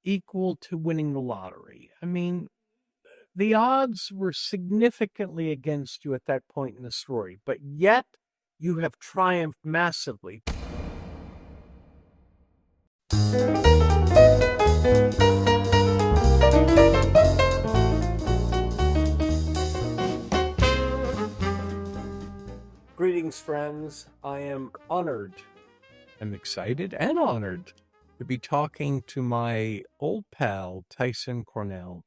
equal to winning the lottery. I mean, the odds were significantly against you at that point in the story, but yet you have triumphed massively. Greetings, friends. I am honored. I'm excited and honored to be talking to my old pal, Tyson Cornell,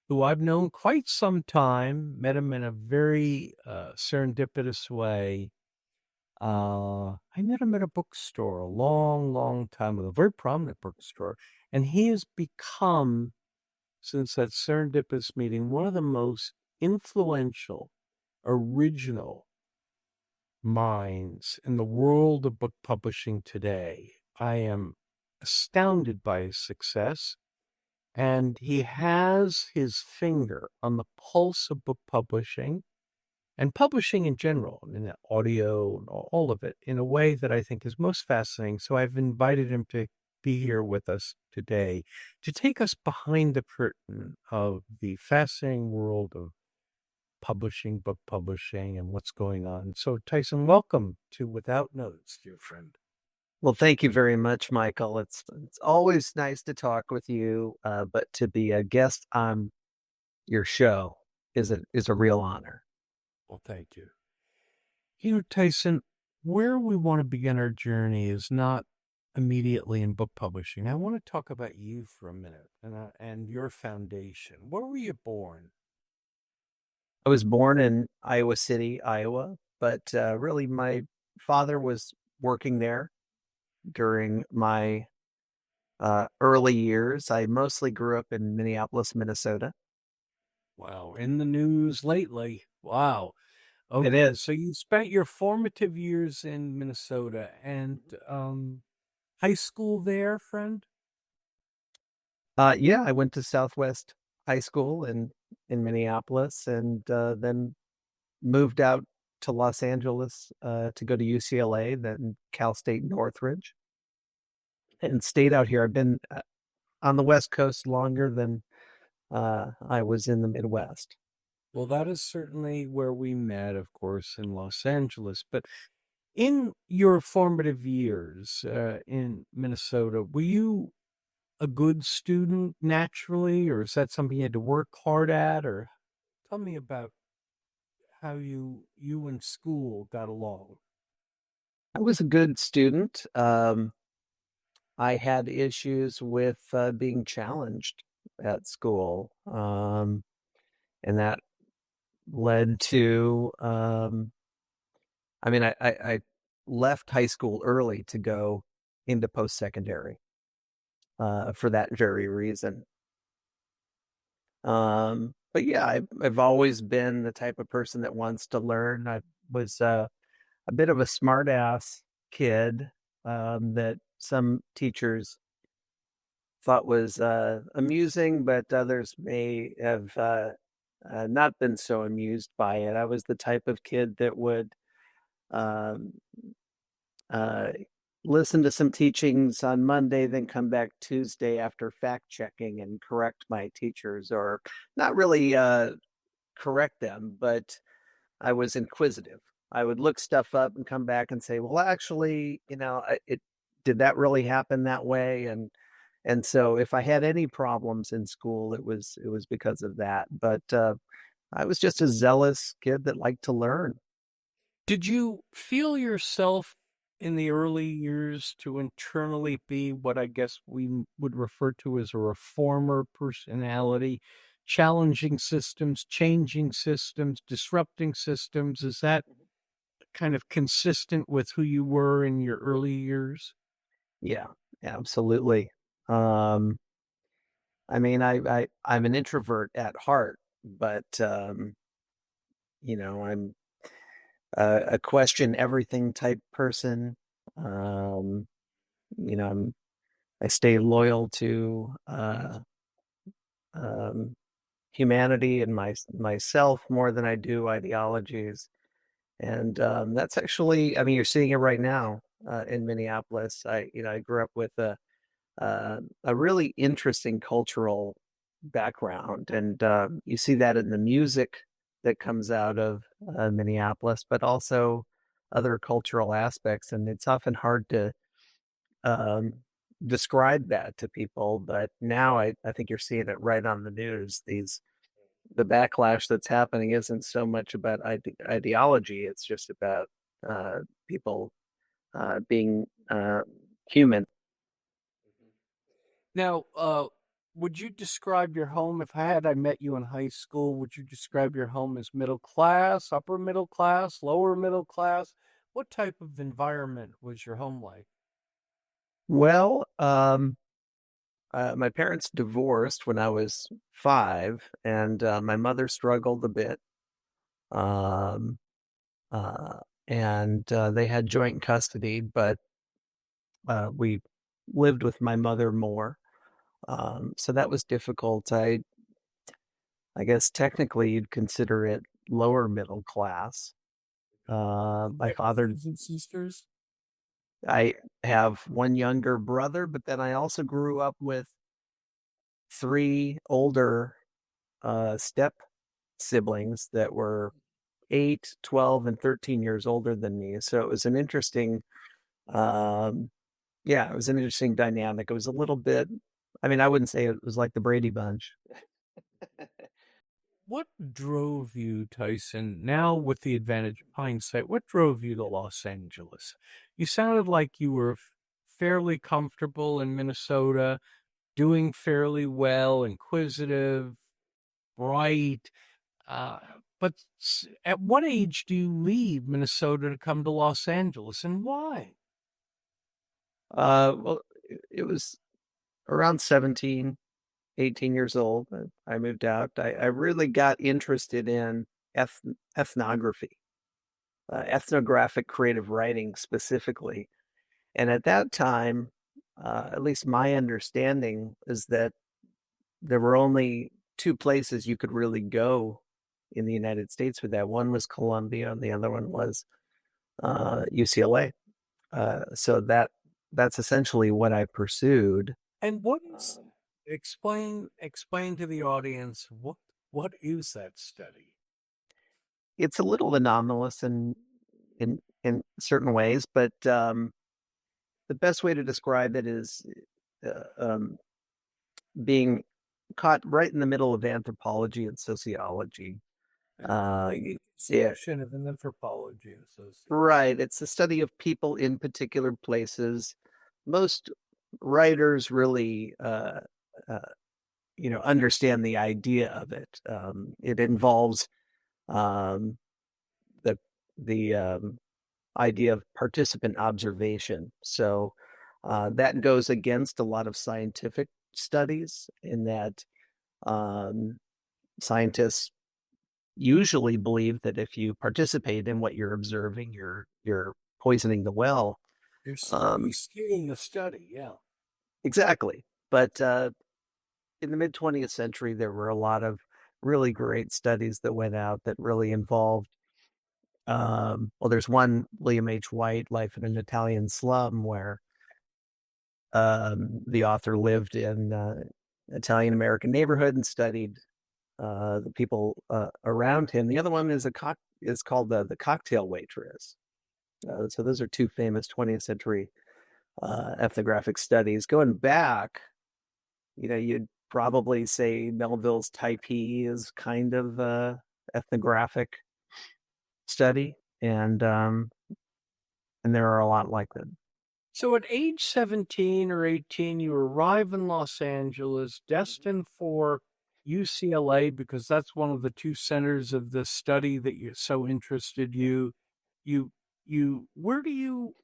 who I've known quite some time, met him in a very serendipitous way. I met him at a bookstore a long, long time ago, a very prominent bookstore, and he has become, since that serendipitous meeting, one of the most influential, original minds in the world of book publishing today. I am astounded by his success, and he has his finger on the pulse of book publishing and publishing in general, I mean, audio and all of it, in a way that I think is most fascinating. So I've invited him to be here with us today to take us behind the curtain of the fascinating world of publishing, book publishing, and what's going on. So, Tyson, welcome to Without Notes, dear friend. Well, thank you very much, Michael. It's always nice to talk with you, but to be a guest on your show is a real honor. Well, thank you. You know, Tyson, where we want to begin our journey is not immediately in book publishing. I want to talk about you for a minute and your foundation. Where were you born? I was born in Iowa City, Iowa, but really my father was working there during my early years. I mostly grew up in Minneapolis, Minnesota. Wow, in the news lately. Wow. It Okay, is. so you spent your formative years in Minnesota and high school there, friend? Yeah, I went to Southwest High School in Minneapolis, and then moved out to Los Angeles to go to UCLA, then Cal State Northridge, and stayed out here. I've been on the West Coast longer than I was in the Midwest. Well, that is certainly where we met, of course, in Los Angeles. But in your formative years in Minnesota, were you a good student naturally, or is that something you had to work hard at? Or tell me about how you and school got along. I was a good student. I had issues with being challenged at school, and that led to I left high school early to go into post-secondary for that very reason. But yeah, I've always been the type of person that wants to learn. I was a bit of a smart ass kid that some teachers thought was amusing, but others may have not been so amused by it. I was the type of kid that would um, uh, listen to some teachings on Monday, then come back Tuesday after fact checking and correct my teachers, or not really correct them, but I was inquisitive. I would look stuff up and come back and say, well, actually, it did that really happen that way? And so if I had any problems in school, it was because of that. But I was just a zealous kid that liked to learn. Did you feel yourself in the early years to internally be what I guess we would refer to as a reformer personality, challenging systems, changing systems, disrupting systems? Is that kind of consistent with who you were in your early years? Yeah, absolutely. Um, I'm an introvert at heart, but I'm a question everything type person. Um, I stay loyal to um, humanity and myself more than I do ideologies. And that's actually, I mean, you're seeing it right now in Minneapolis. I grew up with a really interesting cultural background, and you see that in the music that comes out of Minneapolis, but also other cultural aspects. And it's often hard to um, describe that to people, but now I think you're seeing it right on the news. The backlash that's happening isn't so much about ideology; it's just about people being human. Now, would you describe your home, if I met you in high school, would you describe your home as middle class, upper middle class, lower middle class? What type of environment was your home like? Well, my parents divorced when I was 5, and my mother struggled a bit. Um, uh, and they had joint custody, but we lived with my mother more. So that was difficult. I guess technically you'd consider it lower middle class. You My have father, brothers and sisters? I have one younger brother, but then I also grew up with 3 older step siblings that were 8, 12, and 13 years older than me. So it was an interesting, um, yeah, it was an interesting dynamic. It was a little bit, I mean, I wouldn't say it was like the Brady Bunch. What drove you, Tyson, now with the advantage of hindsight, what drove you to Los Angeles? You sounded like you were fairly comfortable in Minnesota, doing fairly well, inquisitive, bright. Uh, but at what age do you leave Minnesota to come to Los Angeles, and why? Well, it was around 17, 18 years old. I moved out. I really got interested in ethnography, ethnographic creative writing specifically. And at that time, at least my understanding is that there were only 2 places you could really go in the United States for that. One was Columbia, and the other one was UCLA. So that's essentially what I pursued. And what is Um, explain to the audience what is that study? it's a little anomalous in certain ways, but the best way to describe it is uh, um, being caught right in the middle of anthropology and sociology. The Yeah, intersection of anthropology and sociology. right. It's the study of people in particular places. Most writers really, uh, understand the idea of it. It involves um, the the idea of participant observation. So that goes against a lot of scientific studies in that um, scientists usually believe that if you participate in what you're observing, you're poisoning the well. You're Um, skewing the study, yeah. exactly. But in the mid 20th century, there were a lot of really great studies that went out that really involved. Well, there's one, William H. White, Life in an Italian Slum, where the author lived in Italian American neighborhood and studied the people around him. The other one is called the Cocktail Waitress. So those are 2 famous 20th century ethnographic studies. Going back, you'd probably say Melville's Typee is kind of ethnographic study, and there are a lot like that. So at age 17 or 18, you arrive in Los Angeles, destined for UCLA because that's one of the two centers of the study that you so interested you. You where do you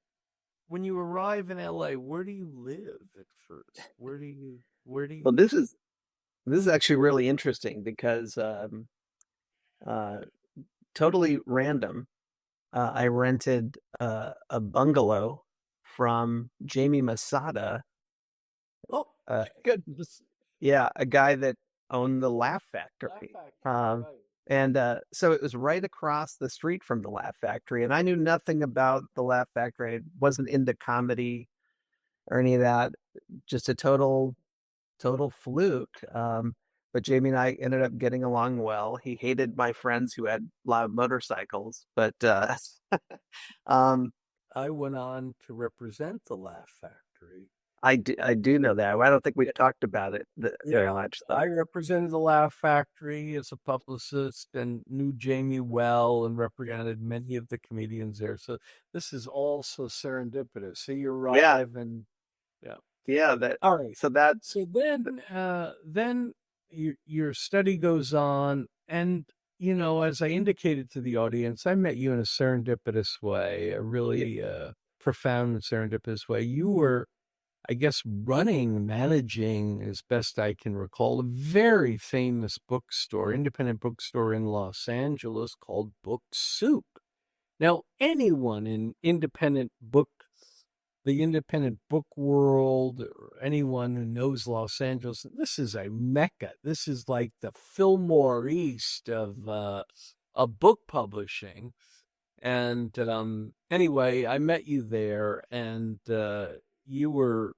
when you arrive in LA, where do you live at first? Where do Well, you this is actually really interesting because uh, totally random. I rented a bungalow from Jamie Masada, Oh uh, my goodness. yeah, a guy that owned the Laugh Laugh Factory. Factory, Um, right. and so it was right across the street from the Laugh Factory. And I knew nothing about the Laugh Factory. I wasn't into comedy or any of that. just a total fluke. But Jamie and I ended up getting along well. He hated my friends who had loud motorcycles, but um, I went on to represent the Laugh Factory. I do know that. I don't think we talked about it very Yeah, much, I though. represented the Laugh Factory as a publicist and knew Jamie well and represented many of the comedians there. So this is all so serendipitous. So you Yeah, arrive and yeah. yeah. That All right. so that So then your study goes on, and as I indicated to the audience, I met you in a serendipitous way, a yeah, really profound and serendipitous way. You were, I guess, managing, as best I can recall, a very famous bookstore, independent bookstore in Los Angeles called Book Soup. Now, anyone in the independent book world, or anyone who knows Los Angeles, this is a mecca. This is like the Fillmore East of book publishing. And anyway, I met you there, and you were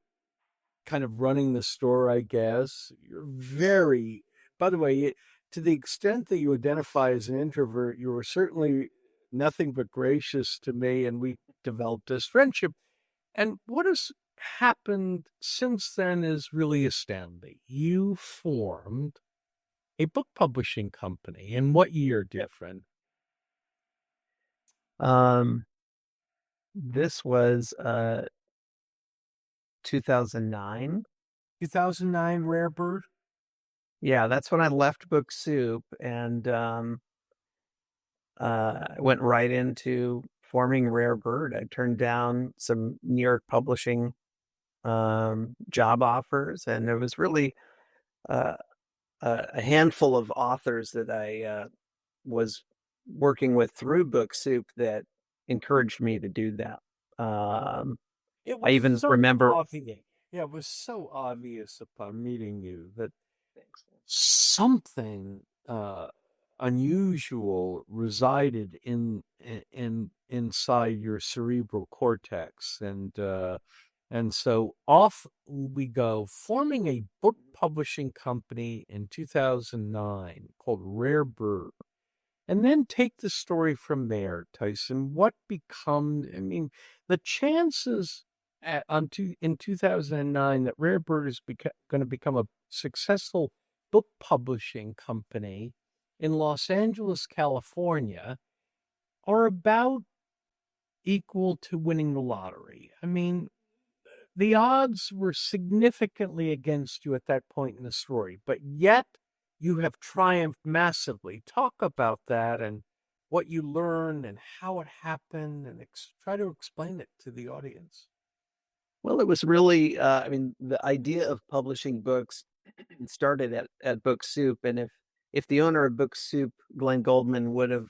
kind of running the store, I guess. You're very, by the way, to the extent that you identify as an introvert, you were certainly nothing but gracious to me, and we developed this friendship. And what has happened since then is really astounding. You formed a book publishing company. In what year, yeah. dear friend? Um, this was 2009. 2009, Rare Bird? Yeah, that's when I left Book Soup and I went right into forming Rare Bird. I turned down some New York publishing job offers, and there was really uh, a handful of authors that I was working with through Book Soup that encouraged me to do that. It I was even so remember. obvious. Yeah, it was so obvious upon meeting you that Thanks. something unusual resided inside your cerebral cortex, and so off we go, forming a book publishing company in 2009 called Rare Bird. And then take the story from there, Tyson. What becomes, I mean, the chances in 2009 that Rare Bird is going to become a successful book publishing company in Los Angeles, California, are about equal to winning the lottery. I mean, the odds were significantly against you at that point in the story, but yet you have triumphed massively. Talk about that and what you learned and how it happened, and try to explain it to the audience. Well, it was really, I mean, the idea of publishing books started at Book Soup, and if the owner of Book Soup, Glenn Goldman, would have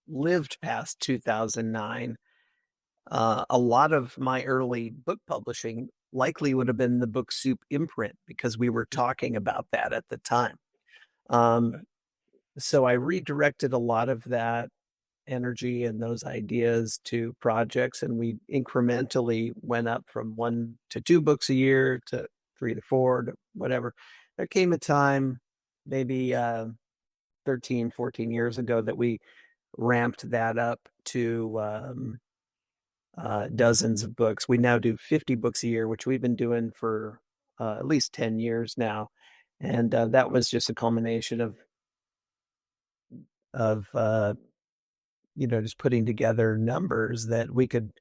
lived past 2009, a lot of my early book publishing likely would have been the Book Soup imprint because we were talking about that at the time. Um, so I redirected a lot of that energy and those ideas to projects, and we incrementally went up from 1 to 2 books a year to 3 to 4 to whatever. There came a time, maybe 13, 14 years ago, that we ramped that up to dozens of books. We now do 50 books a year, which we've been doing for at least 10 years now. And that was just a culmination of just putting together numbers that we couldn't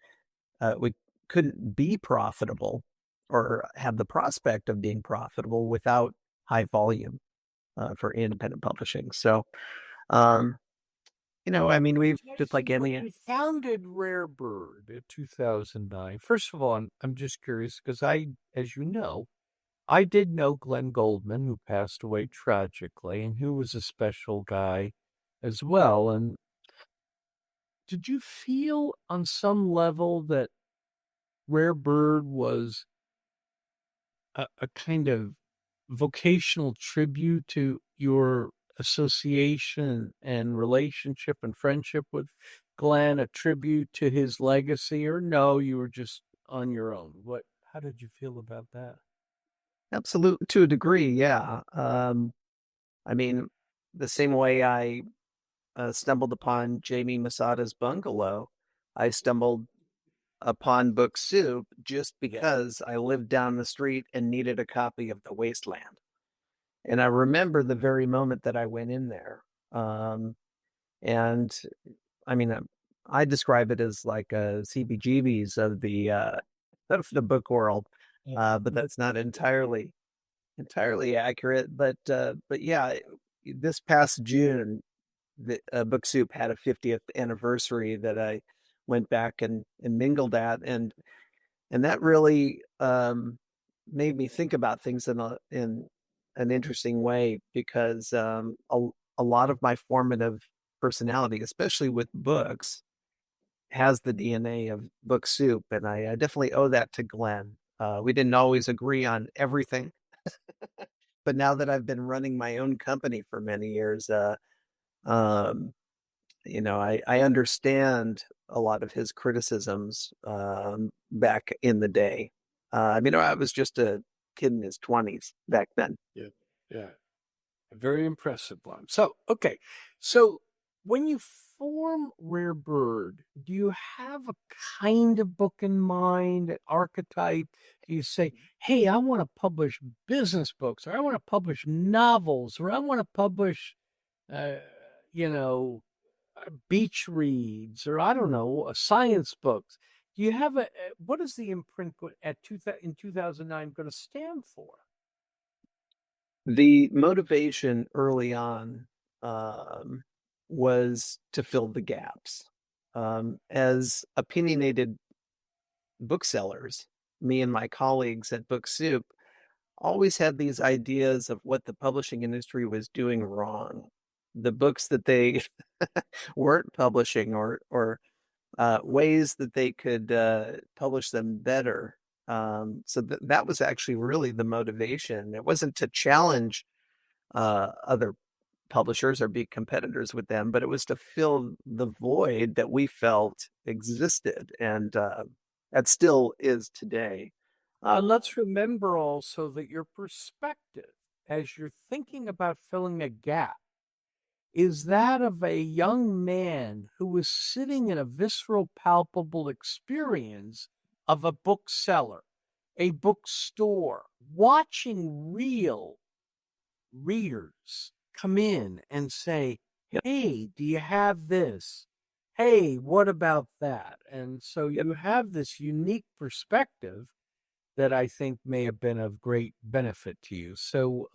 be profitable or have the prospect of being profitable without high volume for independent publishing. So, um, I mean, we've just like Jason, when any. you founded Rare Bird in 2009, first of all, I'm just curious because as you know, I did know Glenn Goldman, who passed away tragically, and who was a special guy as well. And did you feel on some level that Rare Bird was a kind of vocational tribute to your association and relationship and friendship with Glenn, a tribute to his legacy, or no, you were just on your own? How did you feel about that? Absolutely, to a degree, yeah. I mean, the same way I stumbled upon Jamie Masada's Bungalow, I stumbled upon Book Soup just Yeah. because I lived down the street and needed a copy of The Wasteland. And I remember the very moment that I went in there. Um, and I mean, I describe it as like a CBGBs of the book world, but that's not entirely accurate. But yeah, this past June, the Book Soup had a 50th anniversary that I went back and mingled at, and that really made me think about things in an interesting way because a lot of my formative personality, especially with books, has the DNA of Book Soup, and I definitely owe that to Glenn. We didn't always agree on everything, but now that I've been running my own company for many years, um, I understand a lot of his criticisms back in the day. I mean, I was just a kid in his 20s back then. Yeah. Yeah. A very impressive one. So, okay. So, when you form Rare Bird, do you have a kind of book in mind, an archetype? Do you say, hey, I want to publish business books, or I want to publish novels, or I want to publish, uh, you know, beach reads, or I don't know, science books? Do you have what is the imprint in 2009 going to stand for? The motivation early on um, was to fill the gaps. As opinionated booksellers, me and my colleagues at Book Soup always had these ideas of what the publishing industry was doing wrong. The books that they weren't publishing or ways that they could publish them better. That was actually really the motivation. It wasn't to challenge other publishers or be competitors with them, but it was to fill the void that we felt existed, and that still is today. And let's remember also that your perspective as you're thinking about filling a gap is that of a young man who was sitting in a visceral, palpable experience of a bookseller, a bookstore, watching real readers come in and say, Yep, hey, do you have this? Hey, what about that? And so yep. you have this unique perspective that I think may have been of great benefit to you. So,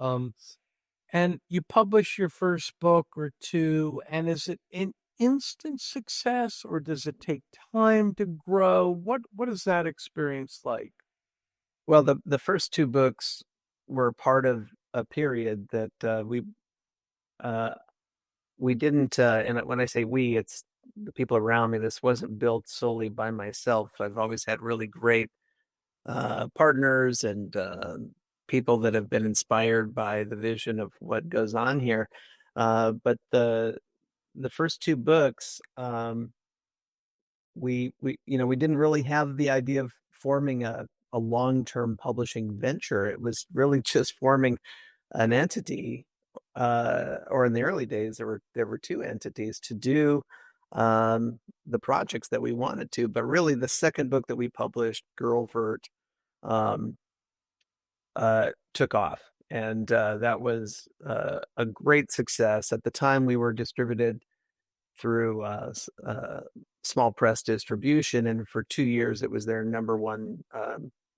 and you publish your first book or two, and is it an instant success or does it take time to grow? What is that experience like? Well, the first two books were part of a period that uh, we didn't. And when I say we, it's the people around me. This wasn't built solely by myself. I've always had really great partners and people that have been inspired by the vision of what goes on here. But the first two books, we didn't really have the idea of forming a long term publishing venture. It was really just forming an entity. Or in the early days, there were two entities to do the projects that we wanted to. But really, the second book that we published, Girlvert, um, took off. And that was a great success. At the time, we were distributed through small press distribution. And for 2 years, it was their number one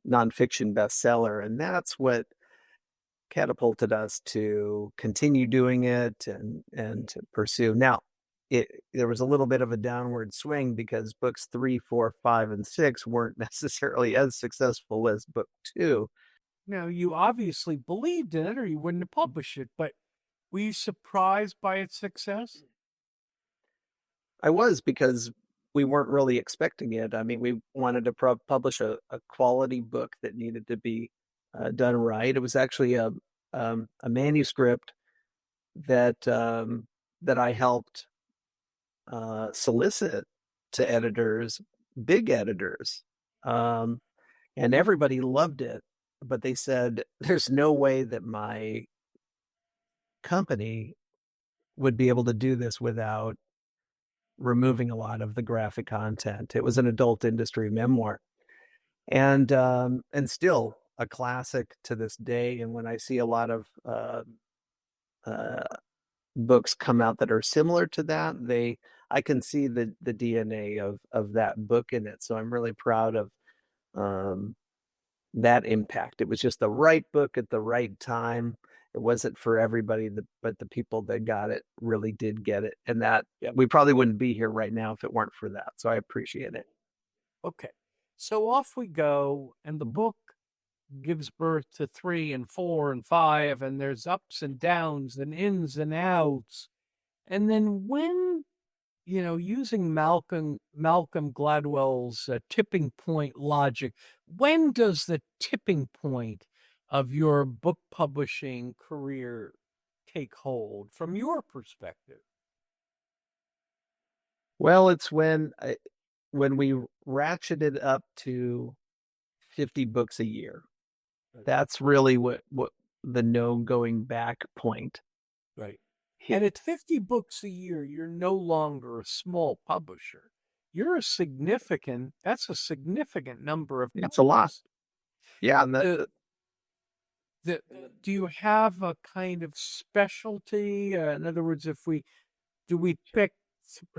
nonfiction bestseller. And that's what catapulted us to continue doing it and to pursue. Now, there was a little bit of a downward swing because books 3, 4, 5, and 6 weren't necessarily as successful as book 2. Now, you obviously believed in it or you wouldn't have published it, but were you surprised by its success? I was because we weren't really expecting it. I mean, we wanted to publish a quality book that needed to be done right. It was actually a manuscript that I helped solicit to editors, big editors, um, and everybody loved it. but they said there's no way that my company would be able to do this without removing a lot of the graphic content. It was an adult industry memoir, and still a classic to this day. And when I see a lot of uh, books come out that are similar to that, I can see the DNA of that book in it. So I'm really proud of um, that impact. It was just the right book at the right time. It wasn't for everybody, but the people that got it really did get it. And that, yeah, we probably wouldn't be here right now if it weren't for that. So I appreciate it. Okay. So off we go, and the book gives birth to 3 and 4 and 5, and there's ups and downs and ins and outs. And then when, using Malcolm Gladwell's tipping point logic, when does the tipping point of your book publishing career take hold from your perspective? Well, it's when we ratcheted up to 50 books a year. That's really what the no going back point Right. And hit. at 50 books a year, you're no longer a small publisher. That's a significant number of It's a lot. titles. Yeah, and The, the, do you have a kind of specialty? In other words, do we pick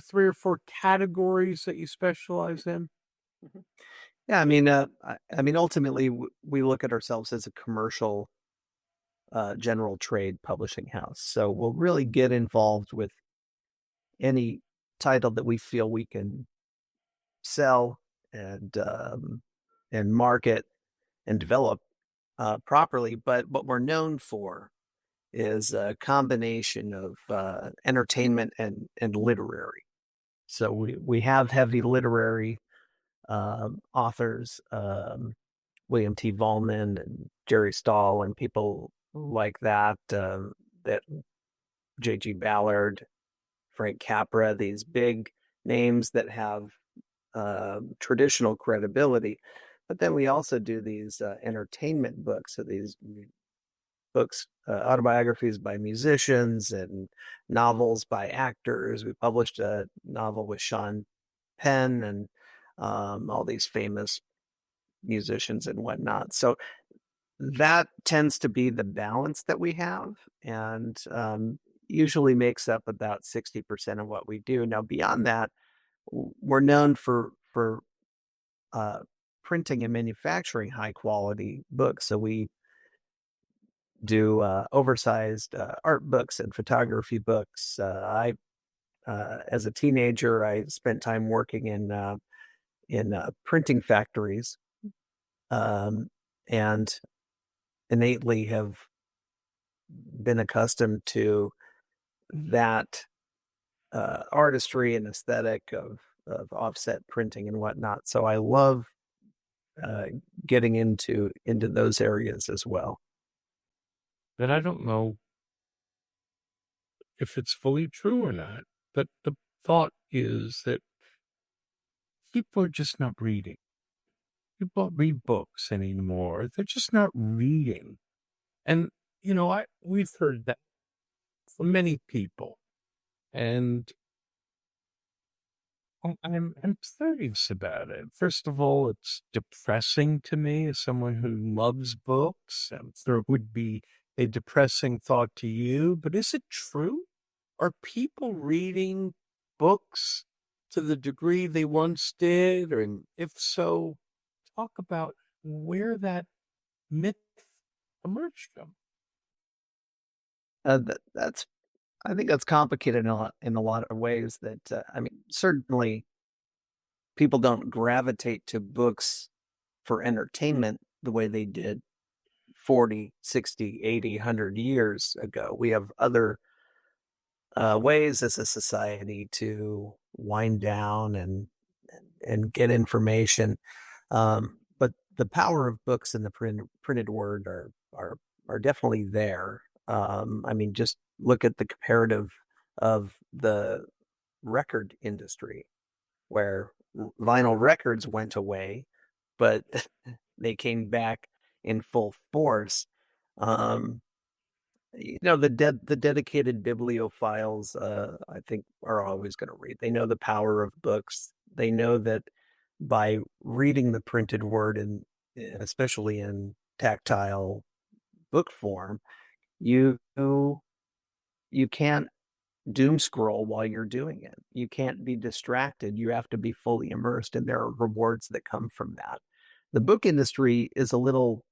3 or 4 categories that you specialize in? yeah, I mean, ultimately, we look at ourselves as a commercial, general trade publishing house. So we'll really get involved with any title that we feel we can sell and market and develop properly. But what we're known for is a combination of entertainment and literary. So we have heavy literary authors, William T. Vollman and Jerry Stahl and people like that, that J.G. Ballard, Frank Capra, these big names that have traditional credibility. But then we also do these entertainment books, so these books, autobiographies by musicians and novels by actors. We published a novel with Sean Penn and all these famous musicians and whatnot. So that tends to be the balance that we have, and usually makes up about 60% of what we do. Now, beyond that, we're known for uh, printing and manufacturing high quality books. So we do oversized art books and photography books. As a teenager, I spent time working in printing factories, um, and innately have been accustomed to that artistry and aesthetic of offset printing and whatnot. So I love uh, getting into those areas as well. But I don't know if it's fully true or not. But the thought is that people are just not reading. People don't read books anymore. They're just not reading. And, we've heard that from many people. And I'm curious about it. First of all, it's depressing to me as someone who loves books. I'm sure it would be a depressing thought to you, but is it true? Are people reading books to the degree they once did? And if so, talk about where that myth emerged from. That's I think that's complicated in a lot of ways. That certainly people don't gravitate to books for entertainment the way they did 40, 60, 80, 100 years ago. We have other ways as a society to wind down and get information. But the power of books in the printed word are definitely there. Just look at the comparative of the record industry, where vinyl records went away, but they came back in full force. Um, the dedicated bibliophiles, I think, are always going to read. They know the power of books. They know that by reading the printed word, and especially in tactile book form, you you can't doom scroll while you're doing it. You can't be distracted. You have to be fully immersed, and there are rewards that come from that. The book industry is a little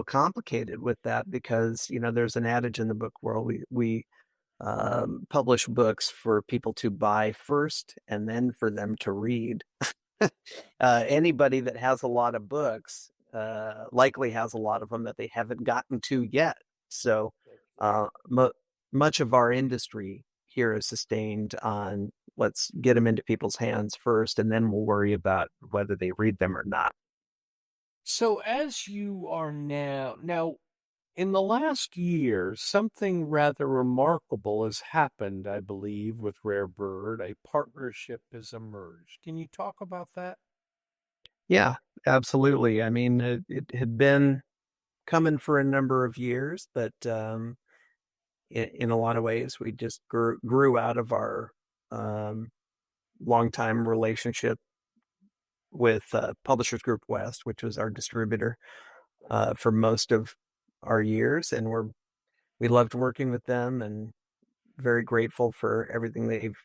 complicated with that because there's an adage in the book world. We publish books for people to buy first and then for them to read. Anybody that has a lot of books likely has a lot of them that they haven't gotten to yet. So much of our industry here is sustained on let's get them into people's hands first, and then we'll worry about whether they read them or not. So as you are now, in the last year, something rather remarkable has happened, I believe, with Rare Bird. A partnership has emerged. Can you talk about that? Yeah, absolutely. I mean, it had been coming for a number of years, but in a lot of ways, we just grew out of our um, longtime relationship with Publishers Group West, which was our distributor for most of our years, and we loved working with them, and very grateful for everything they've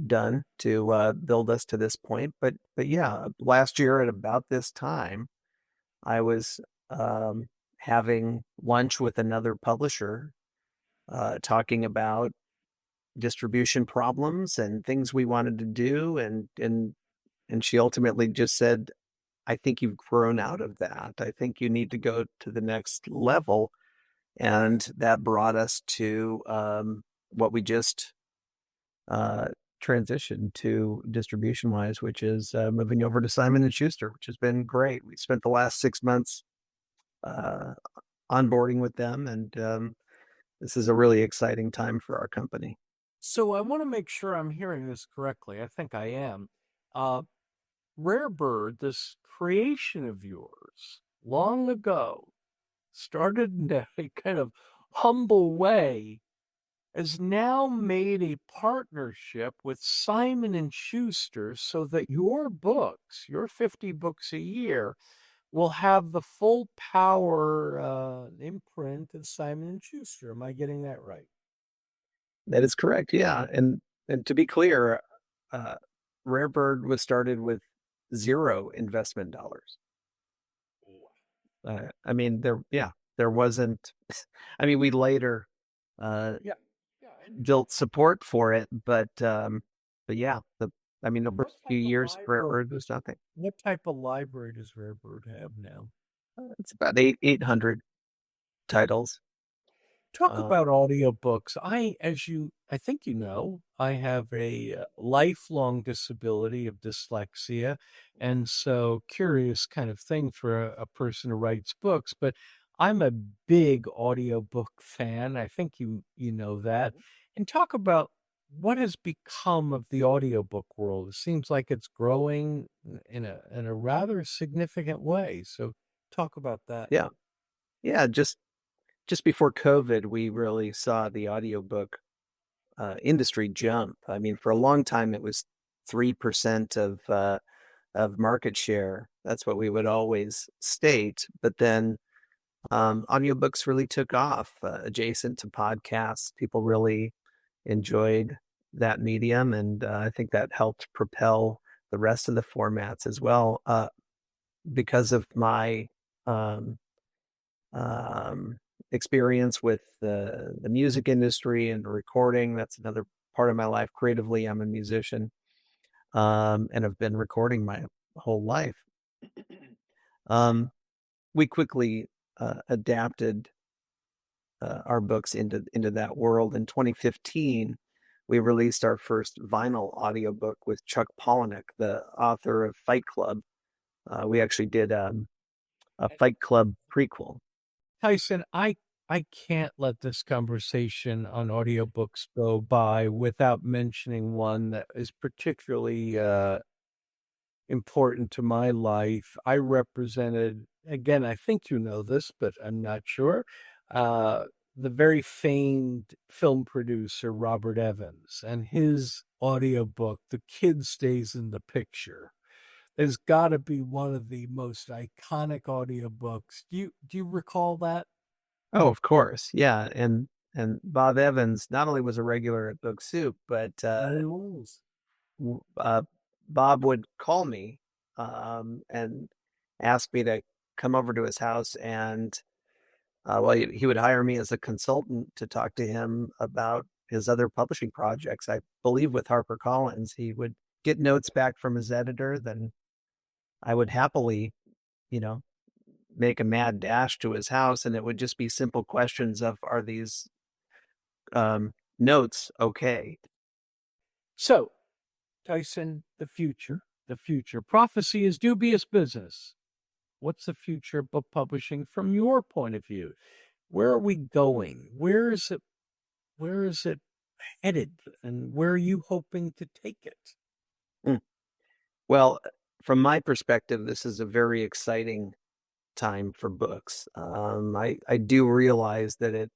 done to build us to this point. But yeah, last year at about this time, I was um, having lunch with another publisher, talking about distribution problems and things we wanted to do, and she ultimately just said, "I think you've grown out of that. I think you need to go to the next level." And that brought us to what we just uh, transitioned to distribution wise, which is moving over to Simon and Schuster, which has been great. We spent the last 6 months uh, onboarding with them, and this is a really exciting time for our company. So I want to make sure I'm hearing this correctly. I think I am. Uh, Rare Bird, this creation of yours long ago, started in a kind of humble way, has now made a partnership with Simon and Schuster so that your books, your 50 books a year, will have the full power imprint of Simon and Schuster. Am I getting that right? That is correct. Yeah, and to be clear, uh, Rare Bird was started with zero investment dollars. I mean, there wasn't. I mean, we later uh, Yeah. Yeah. And built support for it, but yeah, I mean, the what first few type of years, Rare library? Bird was nothing. What type of library does Rare Bird have now? It's about 800 titles. Talk Uh, about audiobooks. I think you know, I have a lifelong disability of dyslexia. And so, curious kind of thing for a person who writes books, but I'm a big audiobook fan. I think you know that. And talk about what has become of the audiobook world. It seems like it's growing in a rather significant way. So, talk about that. yeah, yeah. Just before COVID, we really saw the audiobook industry jump. I mean, for a long time, it was 3% of market share. That's what we would always state. But then audiobooks really took off, adjacent to podcasts. People really enjoyed that medium, and I think that helped propel the rest of the formats as well. Because of my um, um, experience with the music industry and recording, that's another part of my life. Creatively, I'm a musician, and have been recording my whole life. We quickly adapted our books into that world. In 2015, we released our first vinyl audiobook with Chuck Palahniuk, the author of Fight Club. We actually did a Fight Club prequel. Tyson, I can't let this conversation on audiobooks go by without mentioning one that is particularly important to my life. I represented again, I think you know this, but I'm not sure. Uh, the very famed film producer Robert Evans and his audiobook, The Kid Stays in the Picture, has got to be one of the most iconic audiobooks. Do you recall that? Oh, of course. Yeah. And Bob Evans not only was a regular at Book Soup, but He was. uh, Bob would call me and ask me to come over to his house and well, he would hire me as a consultant to talk to him about his other publishing projects. I believe with HarperCollins, he would get notes back from his editor. Then I would happily, you know, make a mad dash to his house, and it would just be simple questions of, are these notes okay? So, Tyson, the future. Prophecy is dubious business. What's the future of book publishing from your point of view? Where are we going? Where is it headed? And where are you hoping to take it? Mm. Well, from my perspective, this is a very exciting time for books. I do realize that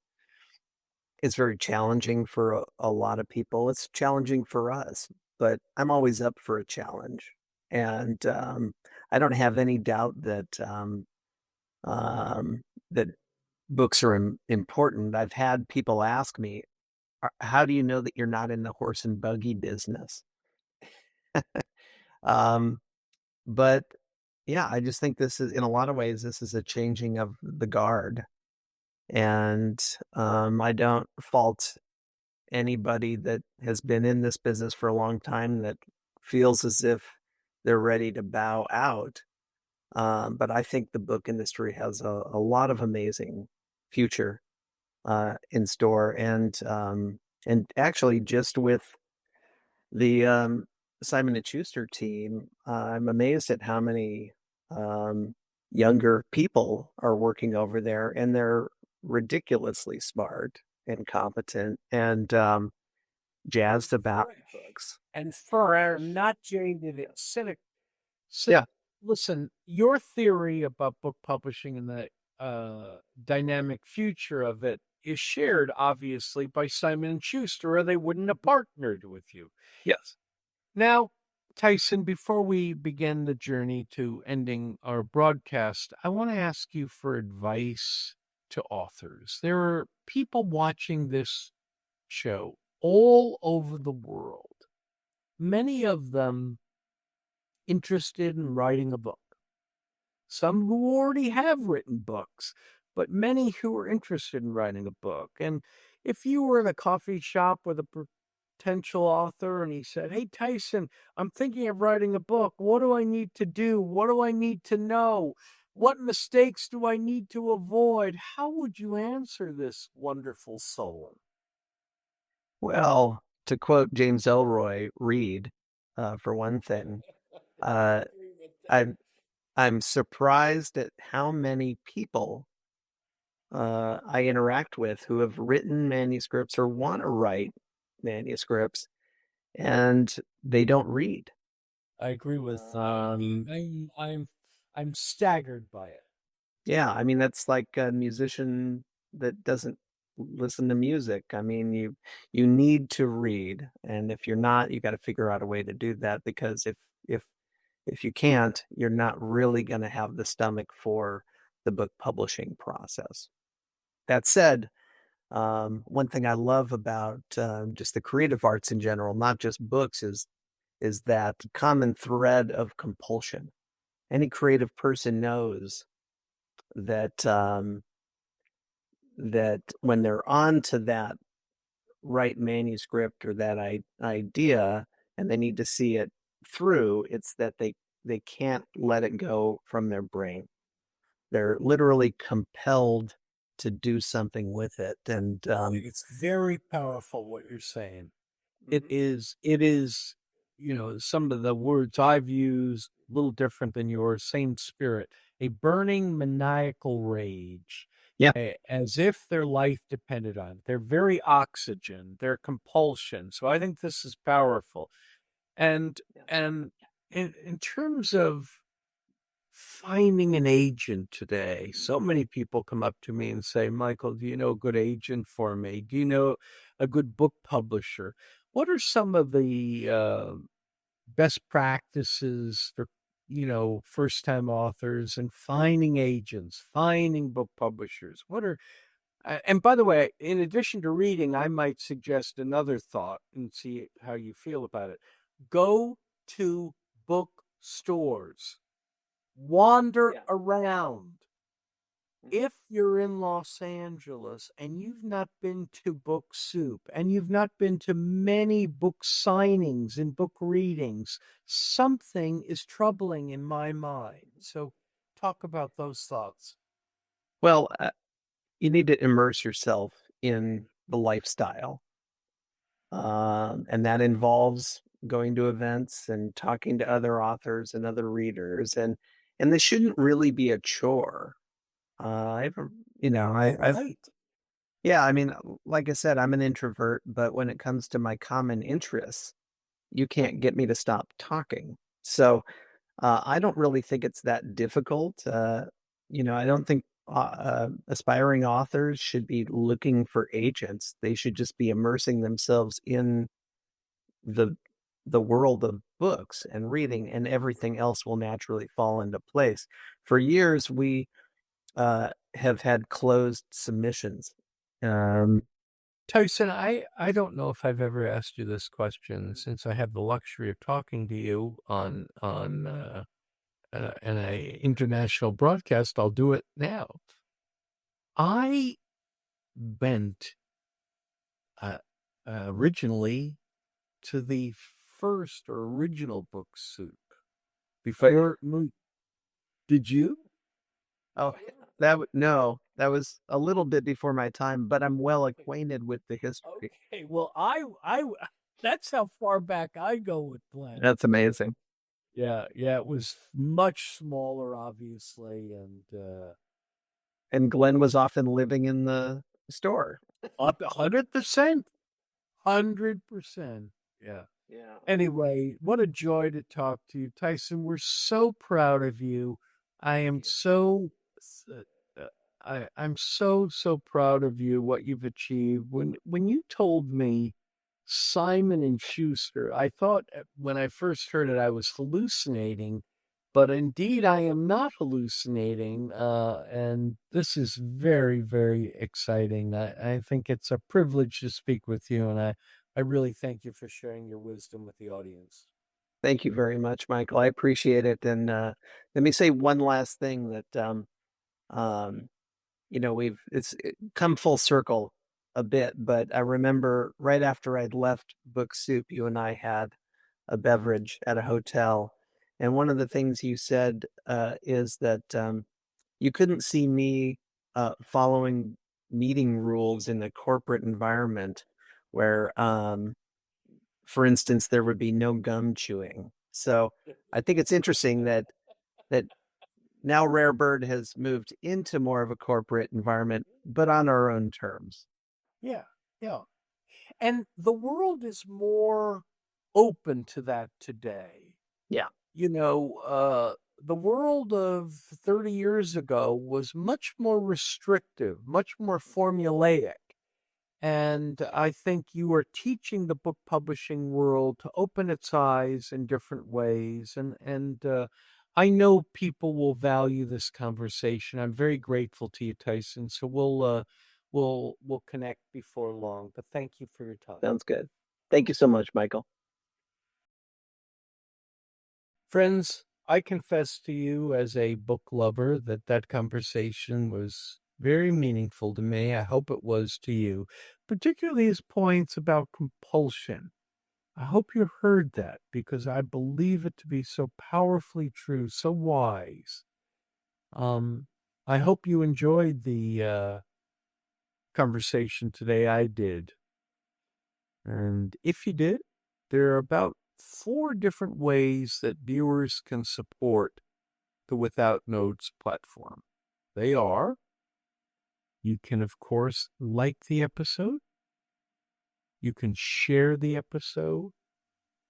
it's very challenging for a lot of people. It's challenging for us, but I'm always up for a challenge. And I don't have any doubt um, that books are important. I've had people ask me, how do you know that you're not in the horse and buggy business? Um, but yeah, I just think this is, in a lot of ways, this is a changing of the guard. And I don't fault anybody that has been in this business for a long time that feels as if they're ready to bow out. But I think the book industry has a lot of amazing future in store, and actually just with the Simon and Schuster team, I'm amazed at how many um, younger people are working over there, and they're ridiculously smart and competent and jazzed about books. And for not jaded and cynical. So, Yeah, listen, your theory about book publishing and the dynamic future of it is shared, obviously, by Simon and Schuster, or they wouldn't have partnered with you. yes. Now, Tyson, before we begin the journey to ending our broadcast, I want to ask you for advice to authors. There are people watching this show all over the world, many of them interested in writing a book, some who already have written books, but many who are interested in writing a book. And if you were in a coffee shop with a potential author and he said, "Hey, Tyson, I'm thinking of writing a book. What do I need to do? What do I need to know? What mistakes do I need to avoid?" How would you answer this wonderful soul? Well, to quote James Elroy Reed, for one thing, uh, I'm I'm surprised at how many people I interact with who have written manuscripts or want to write manuscripts, and they don't read. I agree with I'm staggered by it. Yeah, I mean, that's like a musician that doesn't listen to music. I mean, you need to read, and if you're not, you got to figure out a way to do that, because if if you can't, you're not really going to have the stomach for the book publishing process. That said, one thing I love about just the creative arts in general, not just books, is that common thread of compulsion. Any creative person knows that that when they're on to that right manuscript or that idea, and they need to see it through, it's that they can't let it go from their brain. They're literally compelled to do something with it, and It's very powerful what you're saying. mhm, It is, some of the words I've used, a little different than yours, same spirit, a burning maniacal rage, yeah, as if their life depended on it. Their very oxygen, their compulsion. So I think this is powerful. And yeah. and in terms of finding an agent today. So many people come up to me and say, Michael, do you know a good agent for me? Do you know a good book publisher? What are some of the best practices for, first time authors and finding agents, finding book publishers? And by the way, in addition to reading, I might suggest another thought and see how you feel about it. Go to bookstores, wander around. If you're in Los Angeles and you've not been to Book Soup and you've not been to many book signings and book readings, something is troubling in my mind. So talk about those thoughts. Well, you need to immerse yourself in the lifestyle. And that involves going to events and talking to other authors and other readers. And this shouldn't really be a chore. I've, I've, Right. yeah, I mean, like I said, I'm an introvert, but when it comes to my common interests, you can't get me to stop talking. So I don't really think it's that difficult. I don't think aspiring authors should be looking for agents. They should just be immersing themselves in the the world of books and reading, and everything else will naturally fall into place. For years, we have had closed submissions. Um, Tyson, I don't know if I've ever asked you this question since I have the luxury of talking to you on an international broadcast. I'll do it now. I went uh, originally to the first or original Book Soup before. Did you? oh, no, that was a little bit before my time, but I'm well acquainted with the history. Okay, well, that's how far back I go with Glenn. That's amazing. Yeah, yeah, it was much smaller, obviously, and And Glenn was often living in the store. up 100%, 100%. Yeah. Yeah. Anyway, what a joy to talk to you, Tyson. We're so proud of you. I am so, I'm so proud of you, what you've achieved. When you told me Simon and Schuster, I thought when I first heard it, I was hallucinating, but indeed I am not hallucinating. And this is very, very exciting. I think it's a privilege to speak with you, and I really thank you for sharing your wisdom with the audience. Thank you very much, Michael. I appreciate it. And let me say one last thing that um, we've come full circle a bit, but I remember right after I'd left Book Soup, you and I had a beverage at a hotel, and one of the things you said is that you couldn't see me following meeting rules in the corporate environment where, for instance, there would be no gum chewing. So I think it's interesting that now Rare Bird has moved into more of a corporate environment, but on our own terms. Yeah, yeah. And the world is more open to that today. Yeah. The world of 30 years ago was much more restrictive, much more formulaic. And I think you are teaching the book publishing world to open its eyes in different ways. And I know people will value this conversation. I'm very grateful to you, Tyson. So we'll connect before long. But thank you for your time. Sounds good. Thank you so much, Michael. Friends, I confess to you as a book lover that conversation was very meaningful to me. I hope it was to you, particularly his points about compulsion. I hope you heard that because I believe it to be so powerfully true, so wise. Um, I hope you enjoyed the conversation today. I did. And if you did, there are about 4 different ways that viewers can support the Without Notes platform. They are: you can, of course, like the episode, you can share the episode,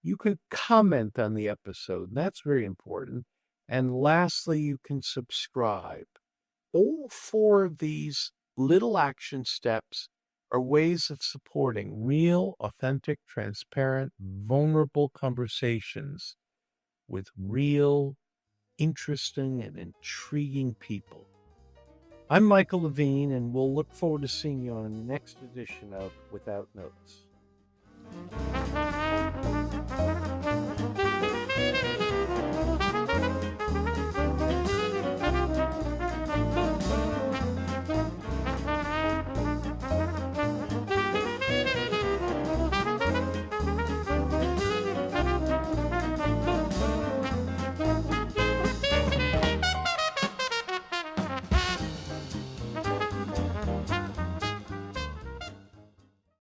you can comment on the episode. That's very important. And lastly, you can subscribe. All four of these little action steps are ways of supporting real, authentic, transparent, vulnerable conversations with real, interesting, and intriguing people. I'm Michael Levine, and we'll look forward to seeing you on the next edition of Without Notes.